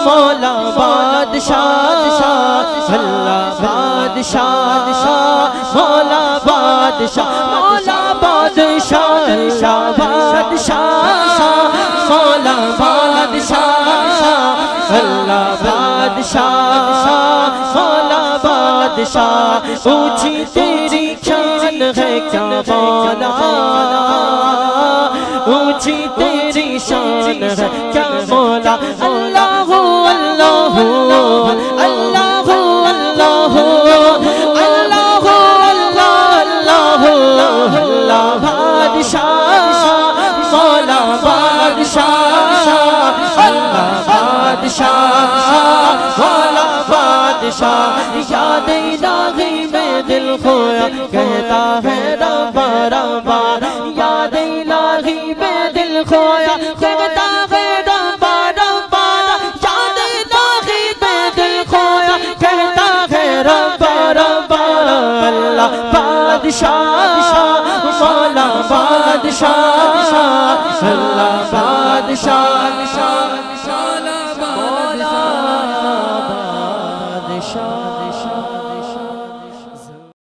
مولا بادشاہ اللہ بادشاہ مولا بادشاہ مولا بادشاہ اللہ بادشاہ مولا بادشاہ اللہ بادشاہ مولا بادشاہ اونچی تیری شان ہے کیا مولا اونچی تیری شان ہے کیا مولا اللہ اللہ اللہ اللہ اللہ اللہ اللہ بادشاہ مولا بادشاہ اللہ بادشاہ مولا بادشاہ یاد الہی میں دل کھویا کہتا ہے ربا ربا یاد الہی میں دل کھویا کہتا ہے ربا ربا یاد الہی میں دل کھویا کہتا ہے ربا ربا اللہ بادشاہ مولا بادشاہ اللہ بادشاہ مولا بادشاہ